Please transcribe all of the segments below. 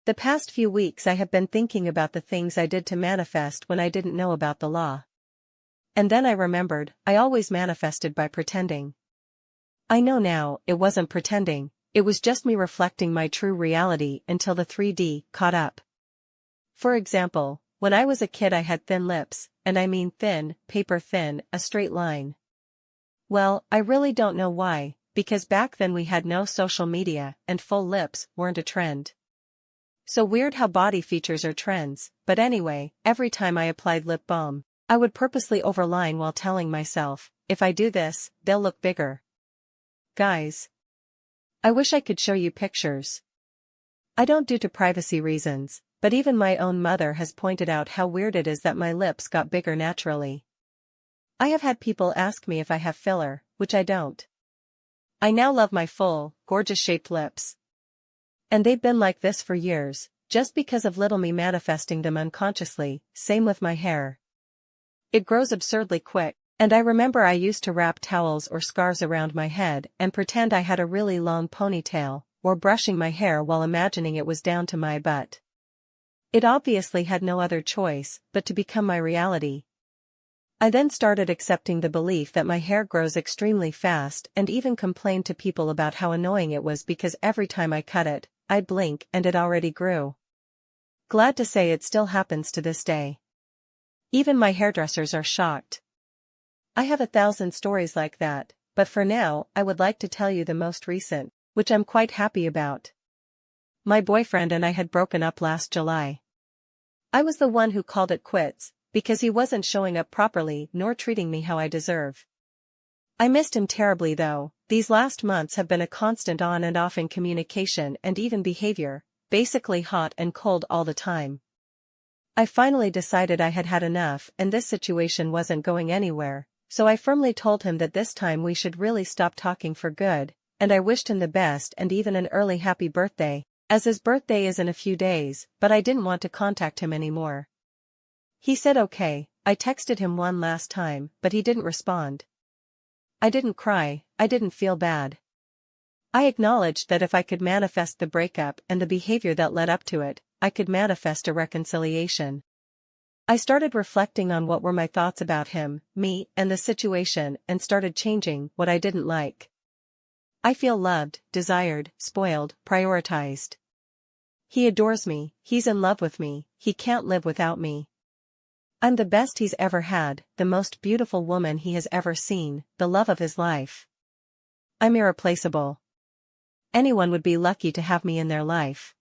The past few weeks I have been thinking about the things I did to manifest when I didn't know about the law. And then I remembered, I always manifested by pretending. I know now, it wasn't pretending, it was just me reflecting my true reality until the 3D caught up. For example, when I was a kid I had thin lips, and I mean thin, paper thin, a straight line. Well, I really don't know why, because back then we had no social media and full lips weren't a trend. So weird how body features are trends, but anyway, every time I applied lip balm, I would purposely overline while telling myself, if I do this, they'll look bigger. Guys, I wish I could show you pictures. I don't due to privacy reasons, but even my own mother has pointed out how weird it is that my lips got bigger naturally. I have had people ask me if I have filler, which I don't. I now love my full, gorgeous-shaped lips. And they've been like this for years, just because of little me manifesting them unconsciously, same with my hair. It grows absurdly quick, and I remember I used to wrap towels or scarves around my head and pretend I had a really long ponytail, or brushing my hair while imagining it was down to my butt. It obviously had no other choice but to become my reality. I then started accepting the belief that my hair grows extremely fast and even complained to people about how annoying it was because every time I cut it, I'd blink and it already grew. Glad to say it still happens to this day. Even my hairdressers are shocked. I have 1,000 stories like that, but for now I would like to tell you the most recent, which I'm quite happy about. My boyfriend and I had broken up last July. I was the one who called it quits, because he wasn't showing up properly nor treating me how I deserve. I missed him terribly though. These last months have been a constant on and off in communication and even behavior, basically hot and cold all the time. I finally decided I had had enough and this situation wasn't going anywhere, so I firmly told him that this time we should really stop talking for good, and I wished him the best and even an early happy birthday, as his birthday is in a few days, but I didn't want to contact him anymore. He said okay. I texted him one last time, but he didn't respond. I didn't cry, I didn't feel bad. I acknowledged that if I could manifest the breakup and the behavior that led up to it, I could manifest a reconciliation. I started reflecting on what were my thoughts about him, me, and the situation and started changing what I didn't like. I feel loved, desired, spoiled, prioritized. He adores me, he's in love with me, he can't live without me. I'm the best he's ever had, the most beautiful woman he has ever seen, the love of his life. I'm irreplaceable. Anyone would be lucky to have me in their life.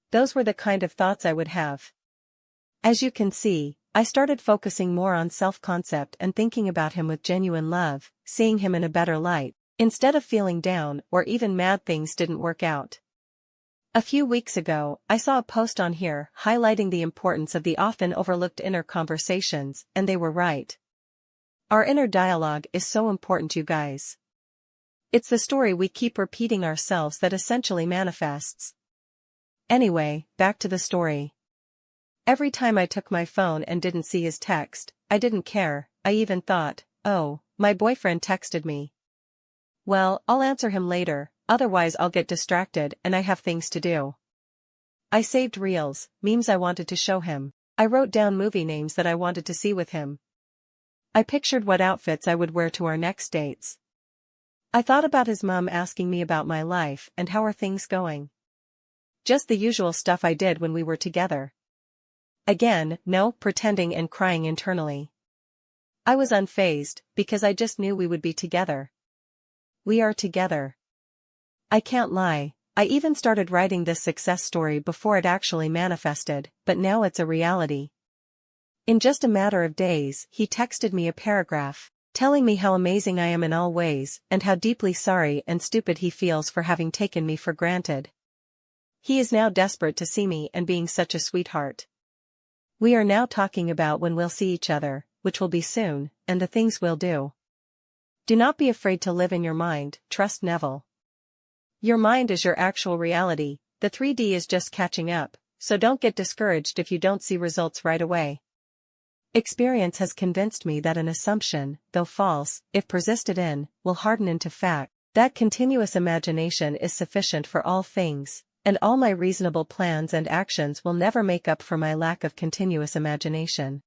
Those were the kind of thoughts I would have. As you can see, I started focusing more on self-concept and thinking about him with genuine love, seeing him in a better light, instead of feeling down or even mad things didn't work out. A few weeks ago, I saw a post on here highlighting the importance of the often overlooked inner conversations, and they were right. Our inner dialogue is so important, you guys. It's the story we keep repeating ourselves that essentially manifests. Anyway, back to the story. Every time I took my phone and didn't see his text, I didn't care. I even thought, oh, my boyfriend texted me. Well, I'll answer him later, otherwise I'll get distracted and I have things to do. I saved reels, memes I wanted to show him. I wrote down movie names that I wanted to see with him. I pictured what outfits I would wear to our next dates. I thought about his mom asking me about my life and how are things going. Just the usual stuff I did when we were together. Again, no pretending and crying internally. I was unfazed, because I just knew we would be together. We are together. I can't lie, I even started writing this success story before it actually manifested, but now it's a reality. In just a matter of days, he texted me a paragraph, telling me how amazing I am in all ways, and how deeply sorry and stupid he feels for having taken me for granted. He is now desperate to see me and being such a sweetheart. We are now talking about when we'll see each other, which will be soon, and the things we'll do. Do not be afraid to live in your mind, trust Neville. Your mind is your actual reality, the 3D is just catching up, so don't get discouraged if you don't see results right away. Experience has convinced me that an assumption, though false, if persisted in, will harden into fact, that continuous imagination is sufficient for all things, and all my reasonable plans and actions will never make up for my lack of continuous imagination.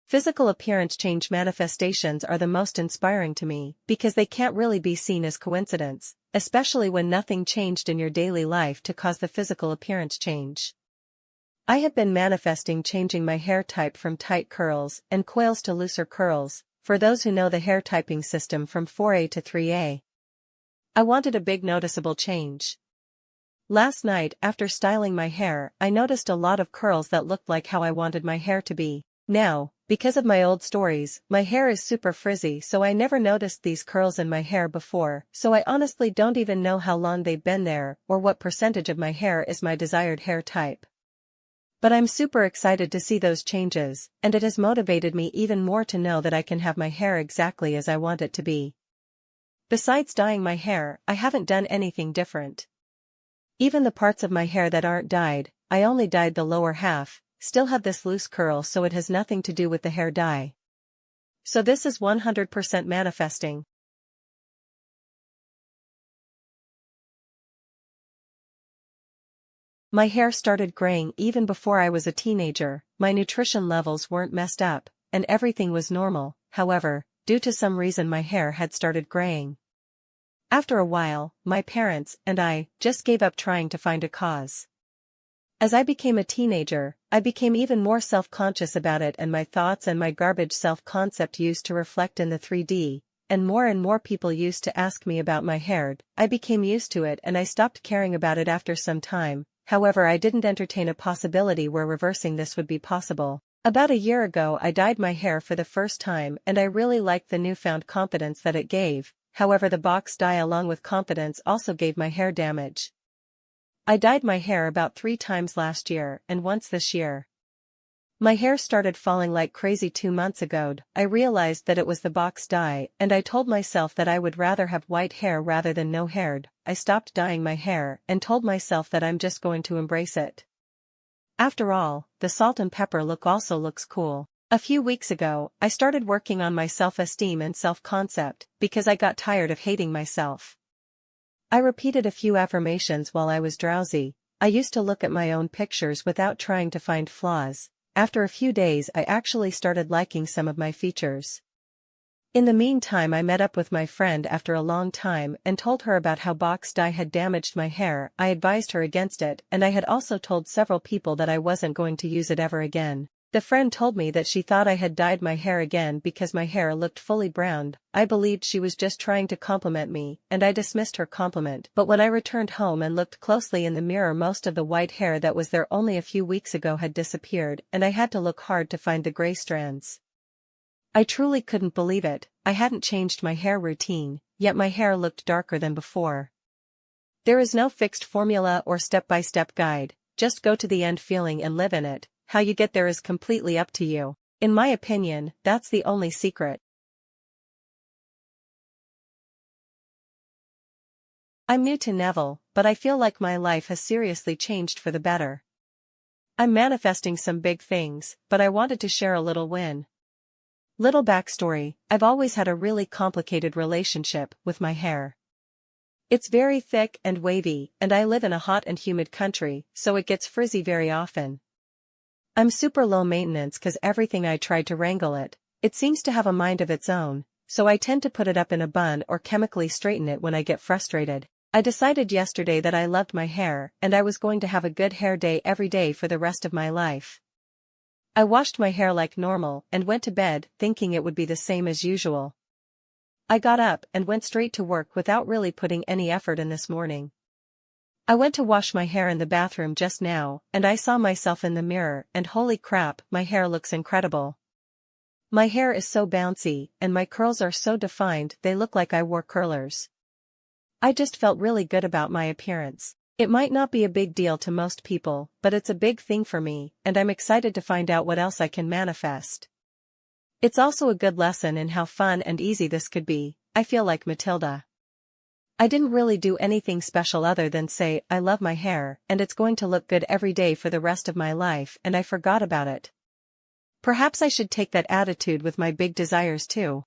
Physical appearance change manifestations are the most inspiring to me because they can't really be seen as coincidence, especially when nothing changed in your daily life to cause the physical appearance change. I have been manifesting changing my hair type from tight curls and coils to looser curls, for those who know the hair typing system from 4A to 3A. I wanted a big noticeable change. Last night after styling my hair, I noticed a lot of curls that looked like how I wanted my hair to be. Now, because of my old stories, my hair is super frizzy, so I never noticed these curls in my hair before, so I honestly don't even know how long they've been there or what percentage of my hair is my desired hair type. But I'm super excited to see those changes, and it has motivated me even more to know that I can have my hair exactly as I want it to be. Besides dyeing my hair, I haven't done anything different. Even the parts of my hair that aren't dyed, I only dyed the lower half, still have this loose curl, so it has nothing to do with the hair dye. So this is 100% manifesting. My hair started graying even before I was a teenager, my nutrition levels weren't messed up, and everything was normal. However, due to some reason my hair had started graying. After a while, my parents and I just gave up trying to find a cause. As I became a teenager, I became even more self-conscious about it, and my thoughts and my garbage self-concept used to reflect in the 3D, and more people used to ask me about my hair. I became used to it and I stopped caring about it after some time. However, I didn't entertain a possibility where reversing this would be possible. About a year ago I dyed my hair for the first time and I really liked the newfound confidence that it gave. However, the box dye along with confidence also gave my hair damage. I dyed my hair about 3 times last year and once this year. My hair started falling like crazy 2 months ago. I realized that it was the box dye and I told myself that I would rather have white hair rather than no hair. I stopped dyeing my hair and told myself that I'm just going to embrace it. After all, the salt and pepper look also looks cool. A few weeks ago, I started working on my self-esteem and self-concept because I got tired of hating myself. I repeated a few affirmations while I was drowsy. I used to look at my own pictures without trying to find flaws. After a few days I actually started liking some of my features. In the meantime, I met up with my friend after a long time and told her about how box dye had damaged my hair. I advised her against it, and I had also told several people that I wasn't going to use it ever again. The friend told me that she thought I had dyed my hair again because my hair looked fully browned. I believed she was just trying to compliment me, and I dismissed her compliment. But when I returned home and looked closely in the mirror, most of the white hair that was there only a few weeks ago had disappeared, and I had to look hard to find the gray strands. I truly couldn't believe it. I hadn't changed my hair routine, yet my hair looked darker than before. There is no fixed formula or step-by-step guide, just go to the end feeling and live in it. How you get there is completely up to you. In my opinion, that's the only secret. I'm new to Neville, but I feel like my life has seriously changed for the better. I'm manifesting some big things, but I wanted to share a little win. Little backstory: I've always had a really complicated relationship with my hair. It's very thick and wavy, and I live in a hot and humid country, so it gets frizzy very often. I'm super low maintenance cause everything I try to wrangle it, it seems to have a mind of its own, so I tend to put it up in a bun or chemically straighten it when I get frustrated. I decided yesterday that I loved my hair and I was going to have a good hair day every day for the rest of my life. I washed my hair like normal and went to bed thinking it would be the same as usual. I got up and went straight to work without really putting any effort in this morning. I went to wash my hair in the bathroom just now, and I saw myself in the mirror, and holy crap, my hair looks incredible. My hair is so bouncy, and my curls are so defined they look like I wore curlers. I just felt really good about my appearance. It might not be a big deal to most people, but it's a big thing for me, and I'm excited to find out what else I can manifest. It's also a good lesson in how fun and easy this could be. I feel like Matilda. I didn't really do anything special other than say, I love my hair, and it's going to look good every day for the rest of my life, and I forgot about it. Perhaps I should take that attitude with my big desires too.